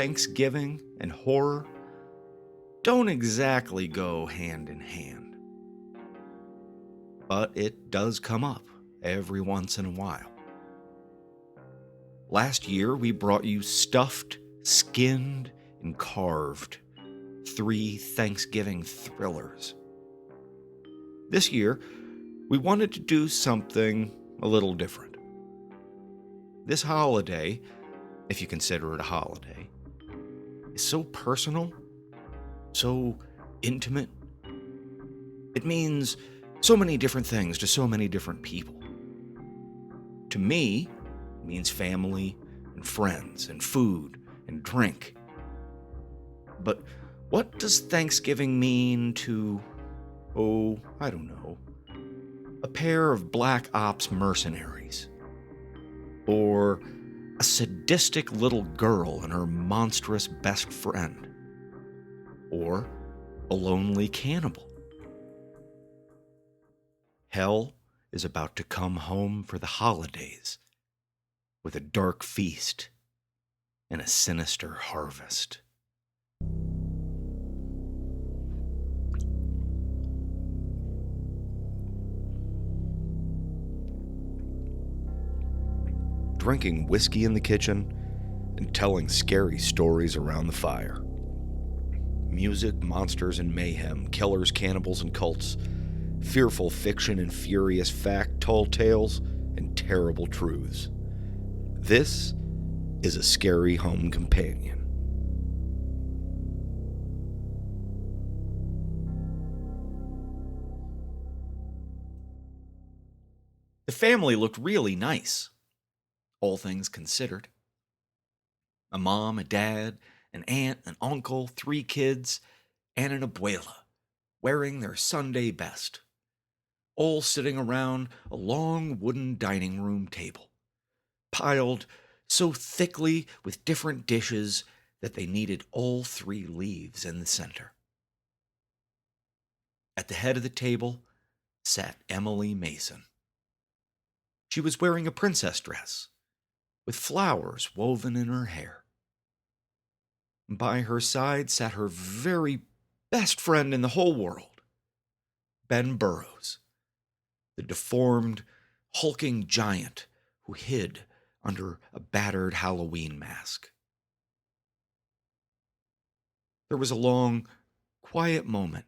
Thanksgiving and horror don't exactly go hand in hand. But it does come up every once in a while. Last year, we brought you stuffed, skinned, and carved 3 Thanksgiving thrillers. This year, we wanted to do something a little different. This holiday, if you consider it a holiday, is so personal, so intimate. It means so many different things to so many different people. To me, it means family and friends and food and drink. But what does Thanksgiving mean to, I don't know, a pair of black ops mercenaries? Or a sadistic little girl and her monstrous best friend? Or a lonely cannibal? Hell is about to come home for the holidays with a dark feast and a sinister harvest. Drinking whiskey in the kitchen and telling scary stories around the fire. Music, monsters, and mayhem, killers, cannibals, and cults, fearful fiction and furious fact, tall tales, and terrible truths. This is a scary home companion. The family looked really nice, all things considered. A mom, a dad, an aunt, an uncle, 3 kids, and an abuela, wearing their Sunday best, all sitting around a long wooden dining room table, piled so thickly with different dishes that they needed all 3 leaves in the center. At the head of the table sat Emily Mason. She was wearing a princess dress, with flowers woven in her hair. By her side sat her very best friend in the whole world, Ben Burrows, the deformed, hulking giant who hid under a battered Halloween mask. There was a long, quiet moment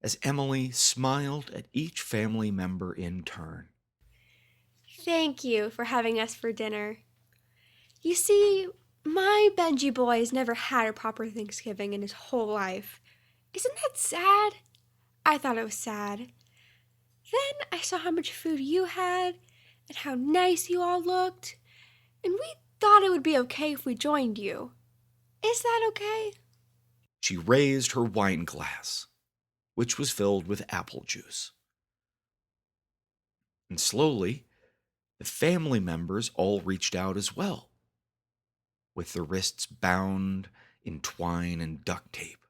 as Emily smiled at each family member in turn. Thank you for having us for dinner. You see, my Benji boy has never had a proper Thanksgiving in his whole life. Isn't that sad? I thought it was sad. Then I saw how much food you had and how nice you all looked, and we thought it would be okay if we joined you. Is that okay? She raised her wine glass, which was filled with apple juice. And slowly, the family members all reached out as well, with their wrists bound in twine and duct tape,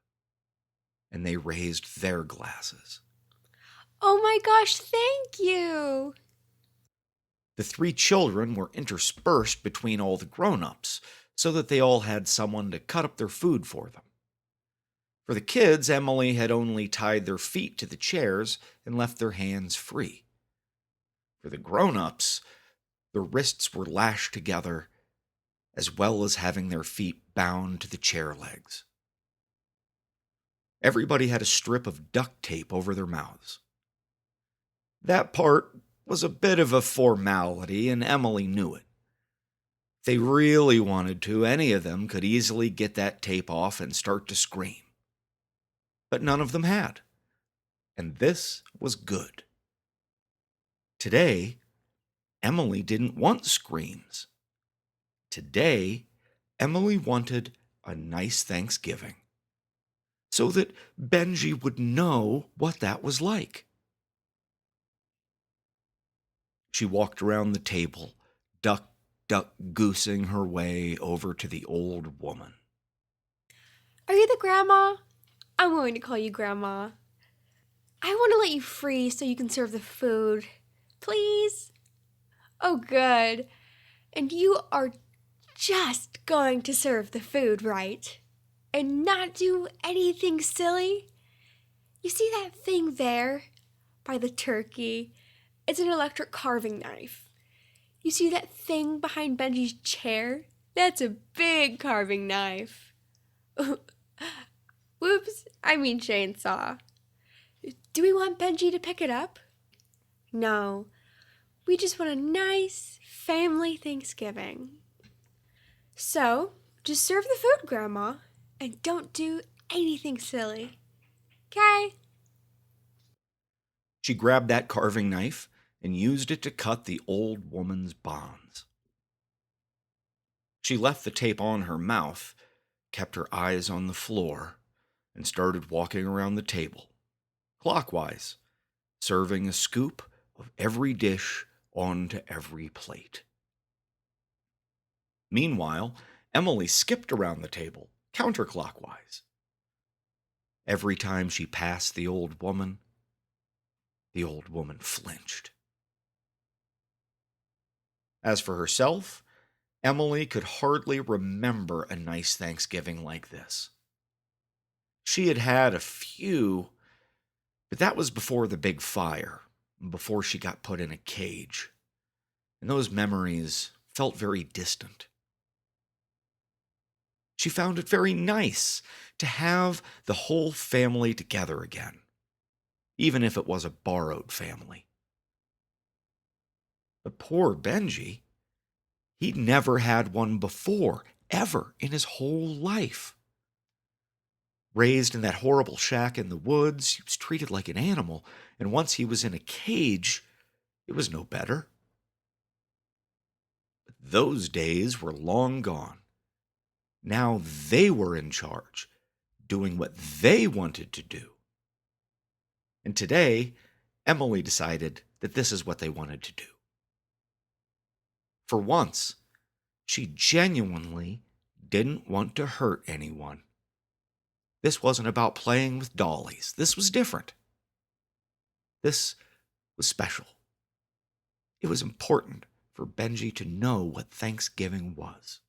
and they raised their glasses. Oh my gosh, thank you! The 3 children were interspersed between all the grown-ups, so that they all had someone to cut up their food for them. For the kids, Emily had only tied their feet to the chairs and left their hands free. For the grown-ups, the wrists were lashed together, as well as having their feet bound to the chair legs. Everybody had a strip of duct tape over their mouths. That part was a bit of a formality, and Emily knew it. If they really wanted to, any of them could easily get that tape off and start to scream. But none of them had, and this was good. Today, Emily didn't want screams. Today, Emily wanted a nice Thanksgiving, so that Benji would know what that was like. She walked around the table, duck goosing her way over to the old woman. Are you the grandma? I'm going to call you Grandma. I want to let you free so you can serve the food. Please? Oh, good. And you are just going to serve the food right and not do anything silly. You see that thing there by the turkey? It's an electric carving knife. You see that thing behind Benji's chair? That's a big carving knife. Whoops, I mean chainsaw. Do we want Benji to pick it up? No, we just want a nice family Thanksgiving. So, just serve the food, Grandma, and don't do anything silly. Okay? She grabbed that carving knife and used it to cut the old woman's bonds. She left the tape on her mouth, kept her eyes on the floor, and started walking around the table, clockwise, serving a scoop of every dish onto every plate. Meanwhile, Emily skipped around the table, counterclockwise. Every time she passed the old woman flinched. As for herself, Emily could hardly remember a nice Thanksgiving like this. She had had a few, but that was before the big fire, before she got put in a cage, and those memories felt very distant. She found it very nice to have the whole family together again, even if it was a borrowed family. But poor Benji, he'd never had one before, ever in his whole life. Raised in that horrible shack in the woods, he was treated like an animal, and once he was in a cage, it was no better. But those days were long gone. Now they were in charge, doing what they wanted to do. And today, Emily decided that this is what they wanted to do. For once, she genuinely didn't want to hurt anyone. This wasn't about playing with dollies. This was different. This was special. It was important for Benji to know what Thanksgiving was.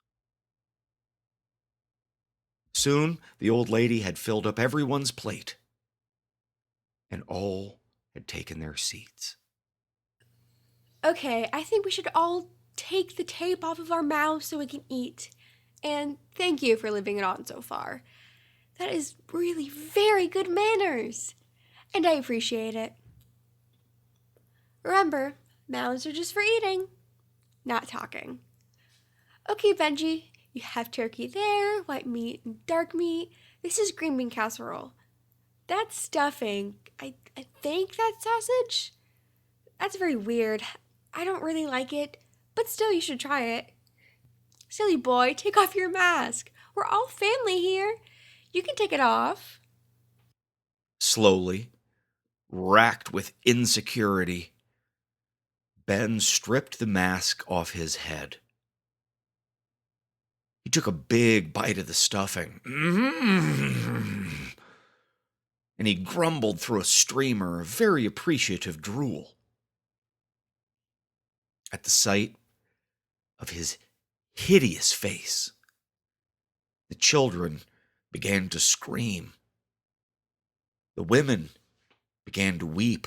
Soon, the old lady had filled up everyone's plate, and all had taken their seats. Okay, I think we should all take the tape off of our mouths so we can eat. And thank you for leaving it on so far. That is really very good manners, and I appreciate it. Remember, mouths are just for eating, not talking. Okay, Benji, you have turkey there, white meat and dark meat. This is green bean casserole. That's stuffing. I think that's sausage. That's very weird. I don't really like it, but still you should try it. Silly boy, take off your mask. We're all family here. You can take it off. Slowly, racked with insecurity, Ben stripped the mask off his head. He took a big bite of the stuffing, and he grumbled through a streamer of very appreciative drool. At the sight of his hideous face, the children began to scream. The women began to weep.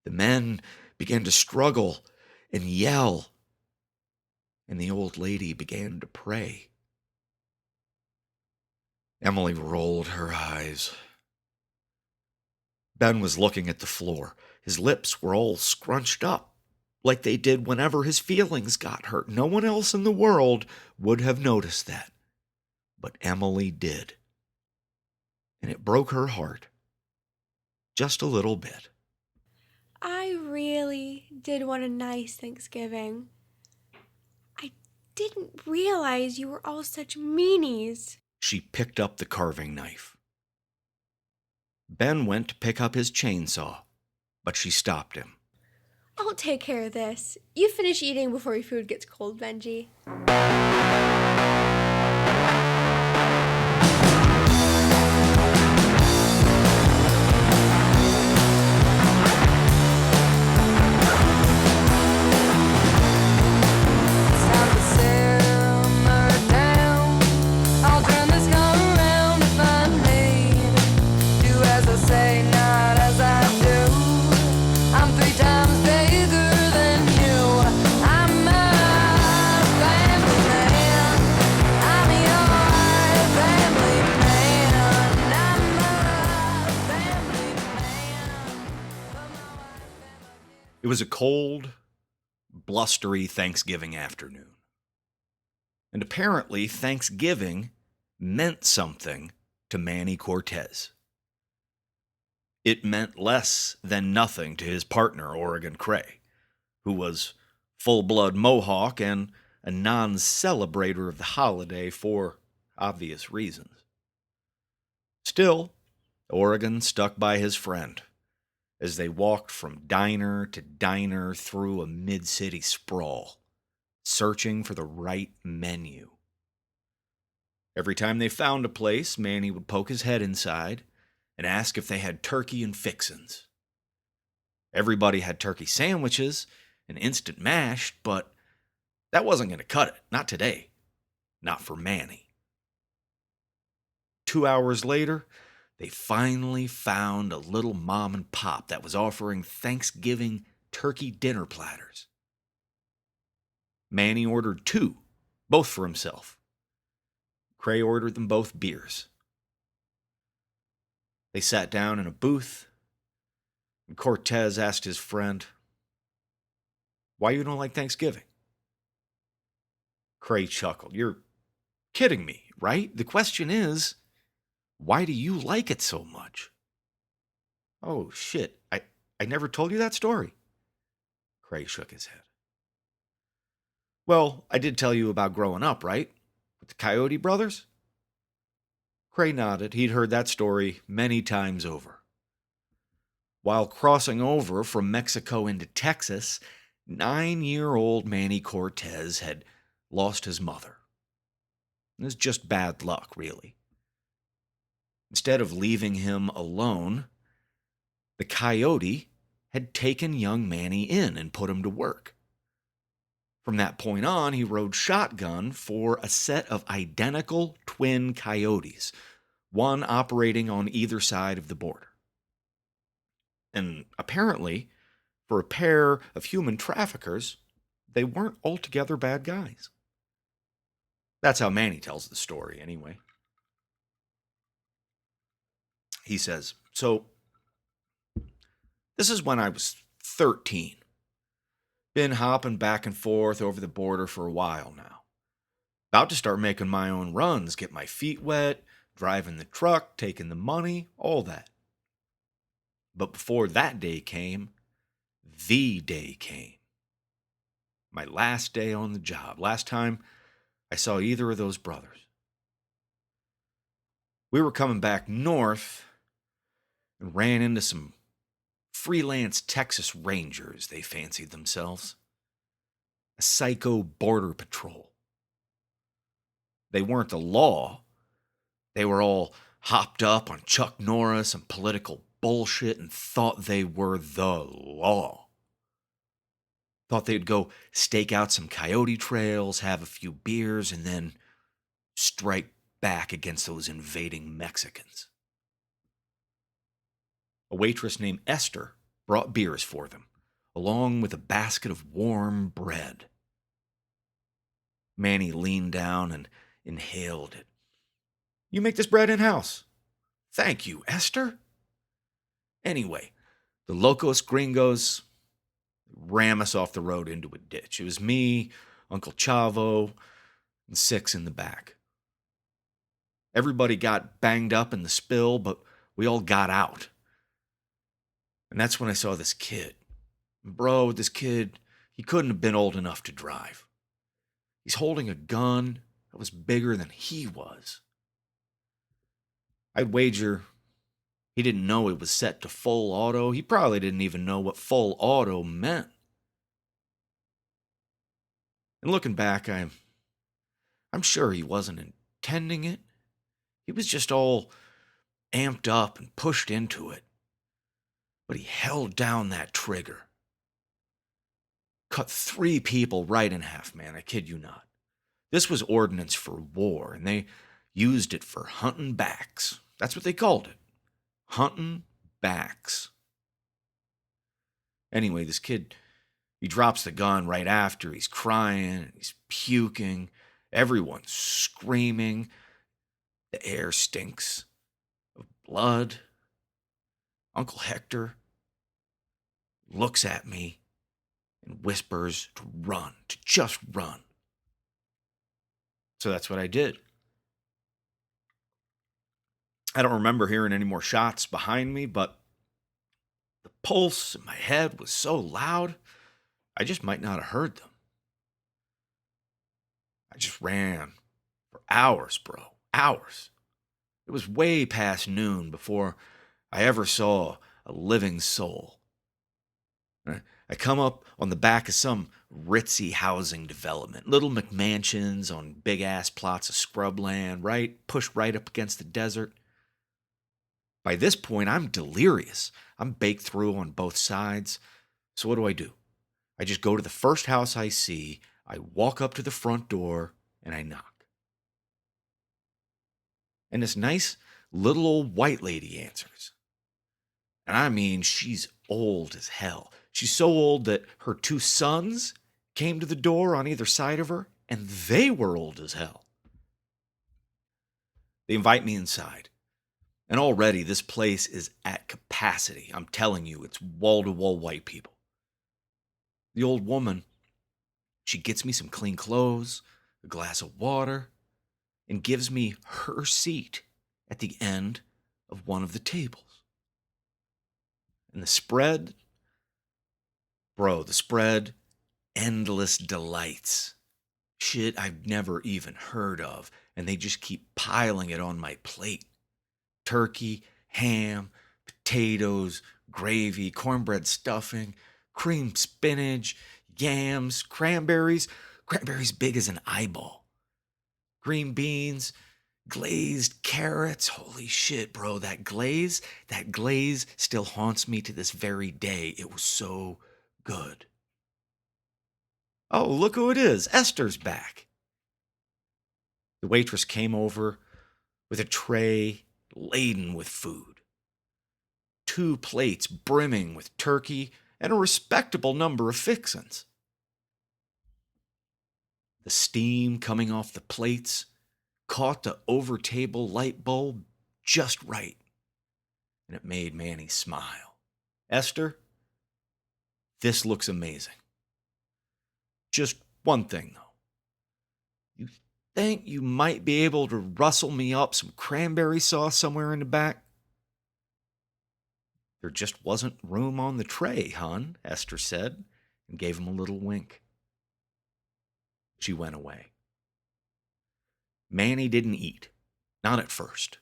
The men began to struggle and yell. And the old lady began to pray. Emily rolled her eyes. Ben was looking at the floor. His lips were all scrunched up, like they did whenever his feelings got hurt. No one else in the world would have noticed that. But Emily did. And it broke her heart. Just a little bit. I really did want a nice Thanksgiving. I didn't realize you were all such meanies. She picked up the carving knife. Ben went to pick up his chainsaw, but she stopped him. I'll take care of this. You finish eating before your food gets cold, Benji. It was a cold, blustery Thanksgiving afternoon. And apparently, Thanksgiving meant something to Manny Cortez. It meant less than nothing to his partner, Oregon Cray, who was full-blood Mohawk and a non-celebrator of the holiday for obvious reasons. Still, Oregon stuck by his friend as they walked from diner to diner through a mid-city sprawl, searching for the right menu. Every time they found a place, Manny would poke his head inside and ask if they had turkey and fixins. Everybody had turkey sandwiches and instant mashed, but that wasn't going to cut it. Not today. Not for Manny. 2 hours later, they finally found a little mom and pop that was offering Thanksgiving turkey dinner platters. Manny ordered 2, both for himself. Cray ordered them both beers. They sat down in a booth, and Cortez asked his friend, "Why you don't like Thanksgiving?" Cray chuckled. "You're kidding me, right? The question is, why do you like it so much?" "Oh, shit. I never told you that story." Cray shook his head. "Well, I did tell you about growing up, right? With the Coyote brothers?" Cray nodded. He'd heard that story many times over. While crossing over from Mexico into Texas, 9-year-old Manny Cortez had lost his mother. It was just bad luck, really. Instead of leaving him alone, the Coyote had taken young Manny in and put him to work. From that point on, he rode shotgun for a set of identical twin coyotes, one operating on either side of the border. And apparently, for a pair of human traffickers, they weren't altogether bad guys. That's how Manny tells the story, anyway. He says, "So, this is when I was 13. Been hopping back and forth over the border for a while now. About to start making my own runs, get my feet wet, driving the truck, taking the money, all that. But before that day came, the day came. My last day on the job, last time I saw either of those brothers. We were coming back north and ran into some freelance Texas Rangers, they fancied themselves. A psycho border patrol. They weren't the law. They were all hopped up on Chuck Norris and political bullshit and thought they were the law. Thought they'd go stake out some coyote trails, have a few beers, and then strike back against those invading Mexicans. A waitress named Esther brought beers for them, along with a basket of warm bread. Manny leaned down and inhaled it. "You make this bread in-house?" "Thank you, Esther." Anyway, the Locos Gringos ram us off the road into a ditch. It was me, Uncle Chavo, and 6 in the back. Everybody got banged up in the spill, but we all got out. And that's when I saw this kid. Bro, this kid, he couldn't have been old enough to drive. He's holding a gun that was bigger than he was. I'd wager he didn't know it was set to full auto. He probably didn't even know what full auto meant. And looking back, I'm sure he wasn't intending it. He was just all amped up and pushed into it. But he held down that trigger. Cut 3 people right in half, man, I kid you not. This was ordnance for war, and they used it for hunting backs. That's what they called it. Hunting backs. Anyway, this kid, he drops the gun right after. He's crying, he's puking, everyone's screaming. The air stinks of blood. Uncle Hector looks at me and whispers to run, to just run. So that's what I did. I don't remember hearing any more shots behind me, but the pulse in my head was so loud, I just might not have heard them. I just ran for hours, bro. Hours. It was way past noon before I ever saw a living soul. I come up on the back of some ritzy housing development, little McMansions on big-ass plots of scrubland, right? Pushed right up against the desert. By this point, I'm delirious. I'm baked through on both sides. So what do? I just go to the first house I see, I walk up to the front door, and I knock. And this nice little old white lady answers. And I mean, she's old as hell. She's so old that her two sons came to the door on either side of her, and they were old as hell. They invite me inside. And already this place is at capacity. I'm telling you, it's wall-to-wall white people. The old woman, she gets me some clean clothes, a glass of water, and gives me her seat at the end of one of the tables. And the spread, endless delights. Shit I've never even heard of, and they just keep piling it on my plate. Turkey, ham, potatoes, gravy, cornbread stuffing, cream spinach, yams, cranberries big as an eyeball, green beans, glazed carrots. Holy shit, bro, that glaze still haunts me to this very day. It was so good. Oh, look who it is. Esther's back. The waitress came over with a tray laden with food. 2 plates brimming with turkey and a respectable number of fixins. The steam coming off the plates caught the over-table light bulb just right, and it made Manny smile. Esther, this looks amazing. Just one thing, though. You think you might be able to rustle me up some cranberry sauce somewhere in the back? There just wasn't room on the tray, hon, Esther said, and gave him a little wink. She went away. Manny didn't eat, not at first.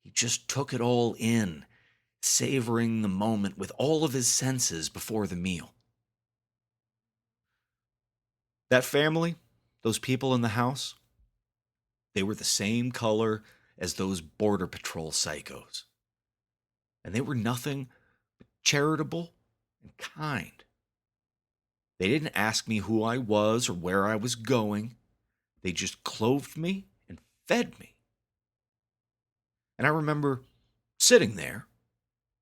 He just took it all in, savoring the moment with all of his senses before the meal. That family, those people in the house, they were the same color as those Border Patrol psychos. And they were nothing but charitable and kind. They didn't ask me who I was or where I was going. They just clothed me and fed me. And I remember sitting there,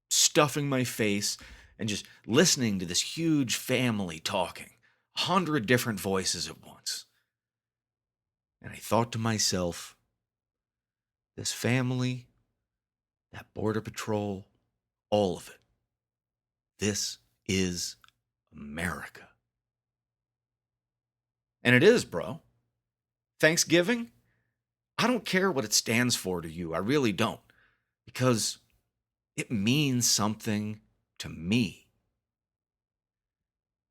stuffing my face, and just listening to this huge family talking, 100 different voices at once. And I thought to myself, this family, that Border Patrol, all of it, this is America. And it is, bro. Thanksgiving, I don't care what it stands for to you. I really don't. Because it means something to me.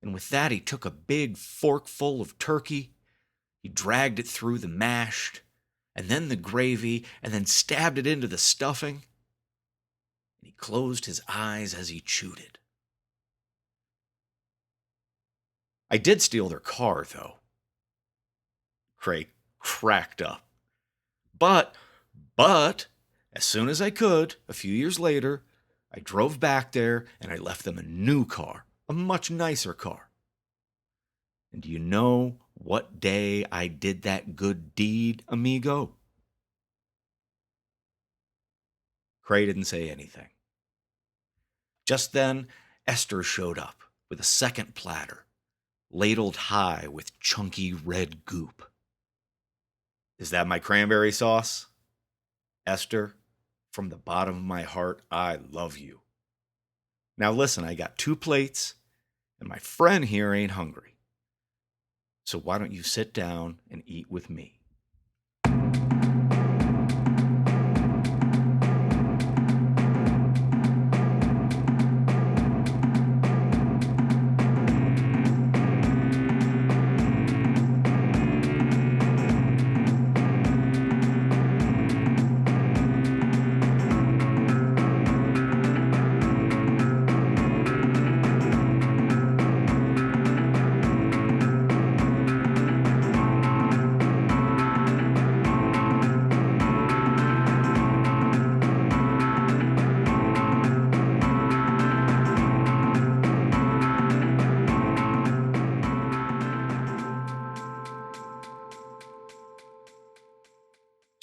And with that, he took a big forkful of turkey. He dragged it through the mashed, and then the gravy, and then stabbed it into the stuffing. And he closed his eyes as he chewed it. I did steal their car, though. Craig cracked up. But, as soon as I could, a few years later, I drove back there and I left them a new car, a much nicer car. And do you know what day I did that good deed, amigo? Cray didn't say anything. Just then, Esther showed up with a second platter, ladled high with chunky red goop. Is that my cranberry sauce? Esther, from the bottom of my heart, I love you. Now listen, I got 2 plates, and my friend here ain't hungry. So why don't you sit down and eat with me?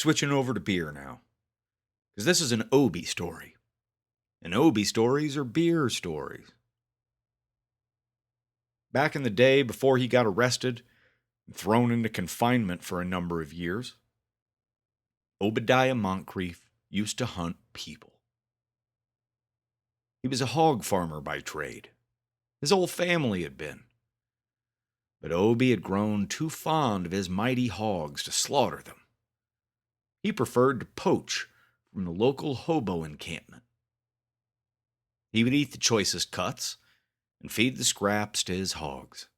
Switching over to beer now, because this is an Obi story. And Obi stories are beer stories. Back in the day, before he got arrested and thrown into confinement for a number of years, Obadiah Moncrief used to hunt people. He was a hog farmer by trade. His whole family had been. But Obi had grown too fond of his mighty hogs to slaughter them. He preferred to poach from the local hobo encampment. He would eat the choicest cuts and feed the scraps to his hogs.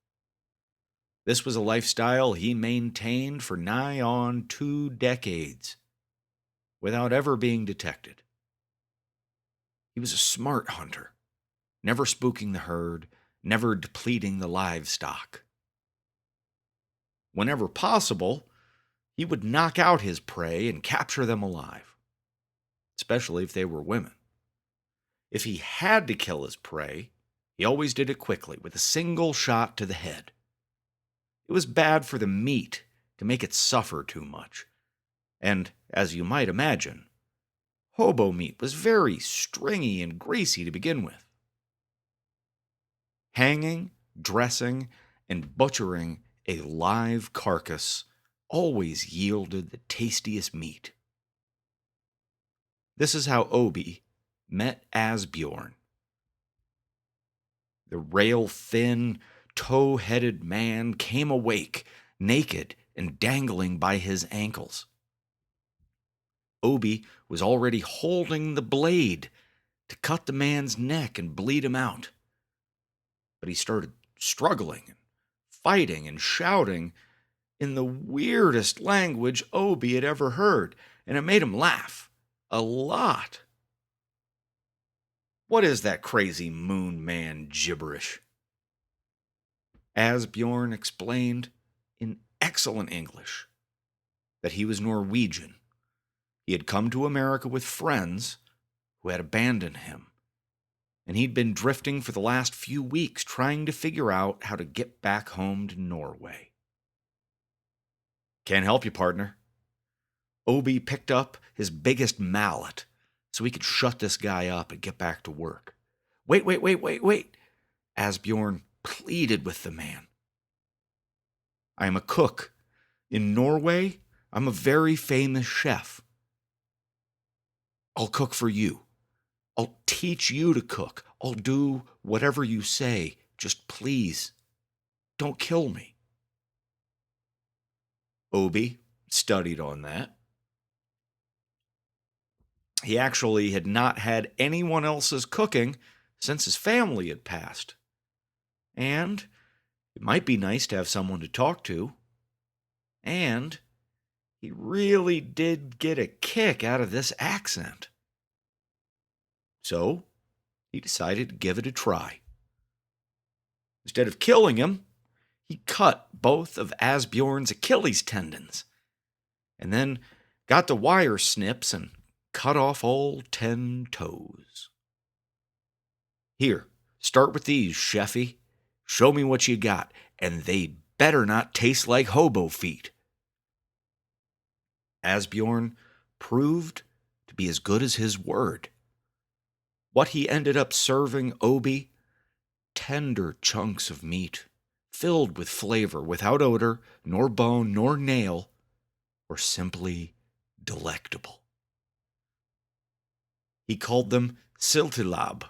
This was a lifestyle he maintained for nigh on 2 decades, without ever being detected. He was a smart hunter, never spooking the herd, never depleting the livestock. Whenever possible, he would knock out his prey and capture them alive, especially if they were women. If he had to kill his prey, he always did it quickly, with a single shot to the head. It was bad for the meat to make it suffer too much, and, as you might imagine, hobo meat was very stringy and greasy to begin with. Hanging, dressing, and butchering a live carcass always yielded the tastiest meat. This is how Obi met Asbjorn. The rail-thin, tow-headed man came awake, naked and dangling by his ankles. Obi was already holding the blade to cut the man's neck and bleed him out. But he started struggling and fighting and shouting in the weirdest language Obi had ever heard, and it made him laugh a lot. What is that crazy moon man gibberish? Asbjorn explained in excellent English that he was Norwegian. He had come to America with friends who had abandoned him, and he'd been drifting for the last few weeks trying to figure out how to get back home to Norway. Can't help you, partner. Obi picked up his biggest mallet so he could shut this guy up and get back to work. Wait. Asbjorn pleaded with the man. I am a cook. In Norway, I'm a very famous chef. I'll cook for you. I'll teach you to cook. I'll do whatever you say. Just please, don't kill me. Obi studied on that. He actually had not had anyone else's cooking since his family had passed. And it might be nice to have someone to talk to. And he really did get a kick out of this accent. So he decided to give it a try. Instead of killing him, he cut both of Asbjorn's Achilles tendons, and then got the wire snips and cut off all 10 toes. Here, start with these, chefy. Show me what you got, and they better not taste like hobo feet. Asbjorn proved to be as good as his word. What he ended up serving Obi, tender chunks of meat, filled with flavor, without odor, nor bone, nor nail, were simply delectable. He called them siltilab,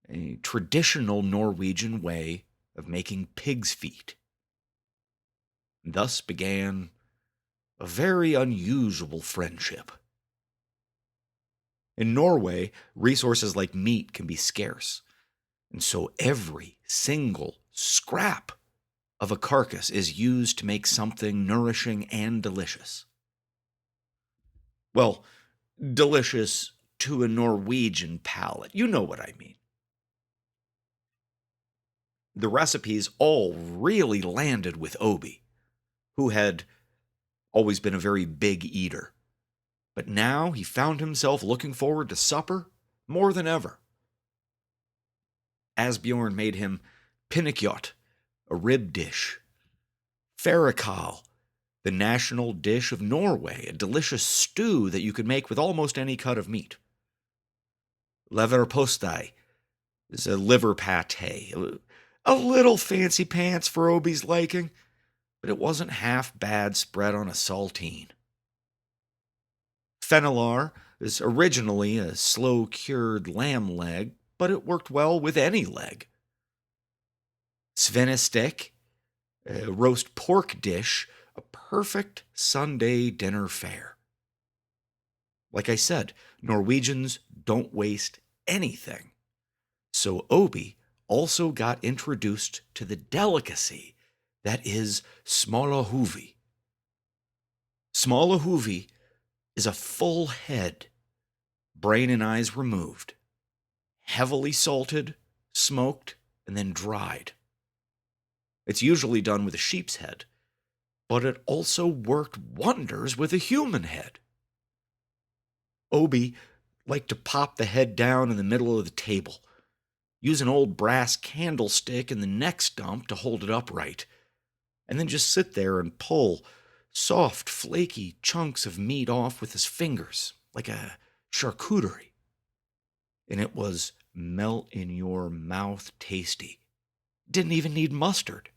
a traditional Norwegian way of making pig's feet. Thus began a very unusual friendship. In Norway, resources like meat can be scarce, and so every single scrap of a carcass is used to make something nourishing and delicious. Well, delicious to a Norwegian palate. You know what I mean. The recipes all really landed with Obi, who had always been a very big eater. But now he found himself looking forward to supper more than ever. Asbjorn made him pinnekjot, a rib dish, fårikål, the national dish of Norway, a delicious stew that you could make with almost any cut of meat. Leverpostei is a liver pate, a little fancy pants for Obi's liking, but it wasn't half bad spread on a saltine. Fennelar is originally a slow-cured lamb leg, but it worked well with any leg. Svinestek, a roast pork dish, a perfect Sunday dinner fare. Like I said, Norwegians don't waste anything. So Obi also got introduced to the delicacy that is smalahove. Smalahove is a full head, brain and eyes removed, heavily salted, smoked, and then dried. It's usually done with a sheep's head, but it also worked wonders with a human head. Obi liked to pop the head down in the middle of the table, use an old brass candlestick in the neck stump to hold it upright, and then just sit there and pull soft, flaky chunks of meat off with his fingers, like a charcuterie. And it was melt-in-your-mouth tasty. Didn't even need mustard.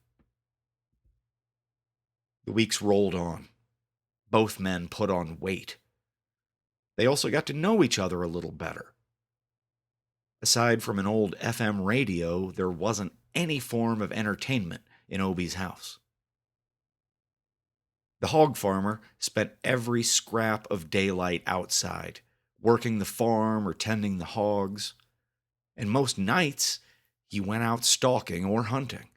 The weeks rolled on. Both men put on weight. They also got to know each other a little better. Aside from an old FM radio, there wasn't any form of entertainment in Obi's house. The hog farmer spent every scrap of daylight outside, working the farm or tending the hogs, and most nights he went out stalking or hunting.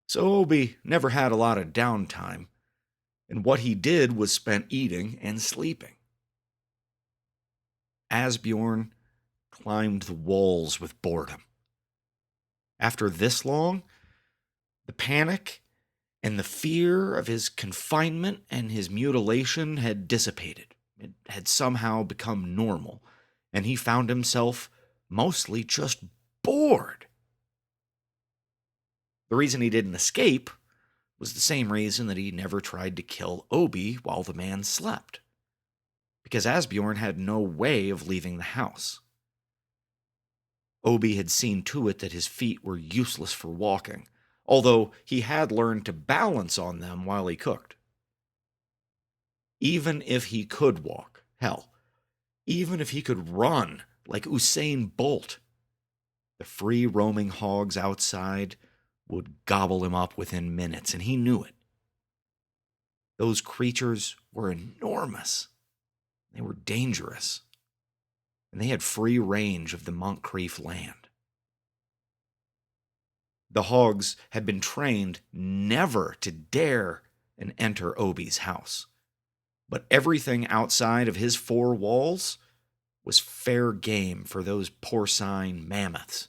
So Obi never had a lot of downtime, and what he did was spent eating and sleeping. Asbjorn climbed the walls with boredom. After this long, the panic and the fear of his confinement and his mutilation had dissipated. It had somehow become normal, and he found himself mostly just bored. The reason he didn't escape was the same reason that he never tried to kill Obi while the man slept. Because Asbjorn had no way of leaving the house. Obi had seen to it that his feet were useless for walking, although he had learned to balance on them while he cooked. Even if he could walk, hell, even if he could run like Usain Bolt, the free-roaming hogs outside would gobble him up within minutes, and he knew it. Those creatures were enormous. They were dangerous, and they had free range of the Montcrief land. The hogs had been trained never to dare and enter Obi's house, but everything outside of his four walls was fair game for those porcine mammoths.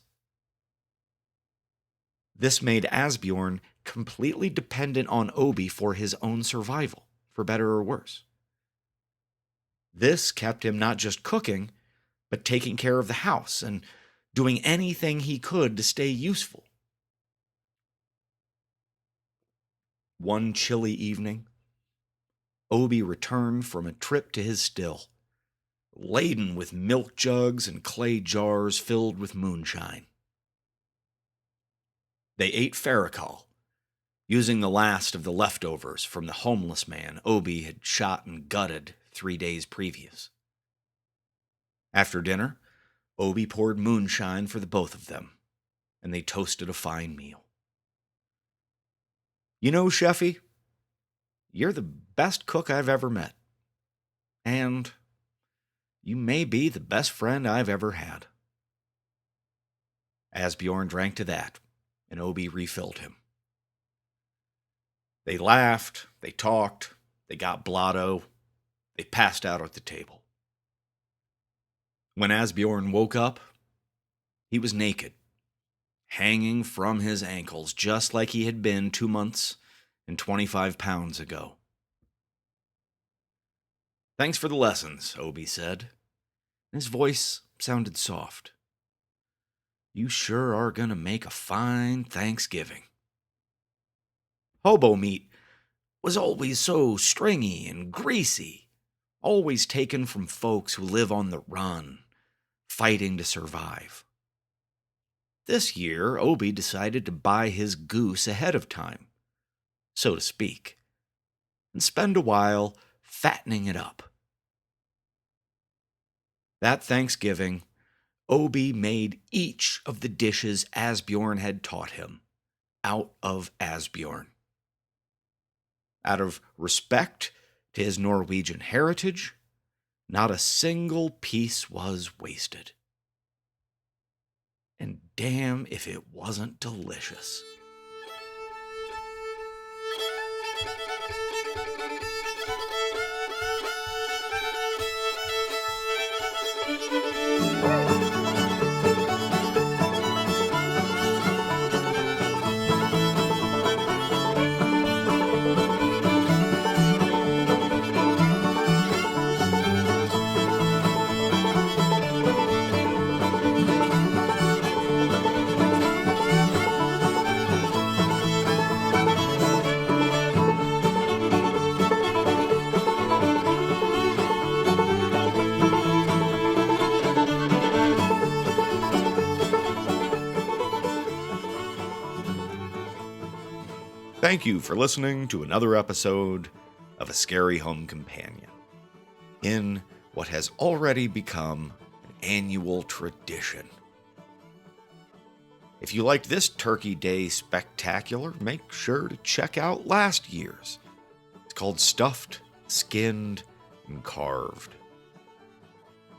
This made Asbjorn completely dependent on Obi for his own survival, for better or worse. This kept him not just cooking, but taking care of the house and doing anything he could to stay useful. One chilly evening, Obi returned from a trip to his still, laden with milk jugs and clay jars filled with moonshine. They ate fårikål, using the last of the leftovers from the homeless man Obi had shot and gutted 3 days previous. After dinner, Obie poured moonshine for the both of them, and they toasted a fine meal. You know, Sheffy, you're the best cook I've ever met. And you may be the best friend I've ever had. Asbjorn drank to that, and Obie refilled him. They laughed, they talked, they got blotto, they passed out at the table. When Asbjorn woke up, he was naked, hanging from his ankles just like he had been 2 months and 25 pounds ago. "Thanks for the lessons," Obie said. His voice sounded soft. "You sure are gonna make a fine Thanksgiving." Hobo meat was always so stringy and greasy, always taken from folks who live on the run, fighting to survive. This year, Obie decided to buy his goose ahead of time, so to speak, and spend a while fattening it up. That Thanksgiving, Obie made each of the dishes Asbjorn had taught him out of Asbjorn. Out of respect to his Norwegian heritage, not a single piece was wasted. And damn if it wasn't delicious. Thank you for listening to another episode of A Scary Home Companion, in what has already become an annual tradition. If you liked this Turkey Day spectacular, make sure to check out last year's. It's called Stuffed, Skinned, and Carved.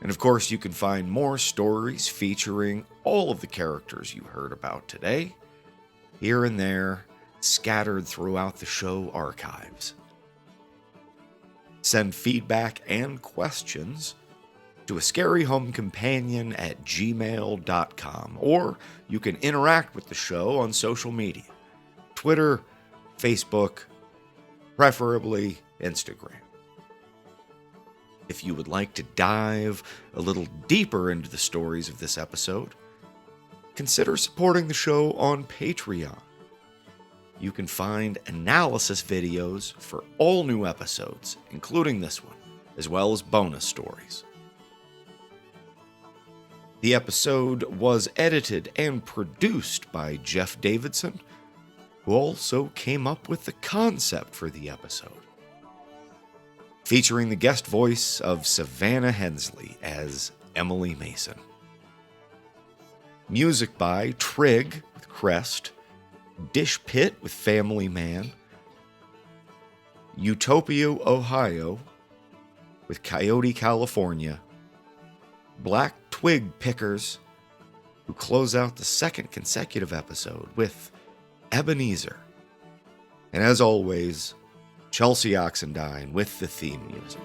And of course, you can find more stories featuring all of the characters you heard about today, here and there, scattered throughout the show archives. Send feedback and questions to ascaryhomecompanion@gmail.com, or you can interact with the show on social media, Twitter, Facebook, preferably Instagram. If you would like to dive a little deeper into the stories of this episode, consider supporting the show on Patreon. You can find analysis videos for all new episodes, including this one, as well as bonus stories. The episode was edited and produced by Jeff Davidson, who also came up with the concept for the episode, featuring the guest voice of Savannah Hensley as Emily Mason. Music by Trigg with Crest, Dish Pit with Family Man, Utopia Ohio with Coyote, California, Black Twig Pickers, who close out the second consecutive episode with Ebenezzer, and as always, Chelsea Oxendine with the theme music.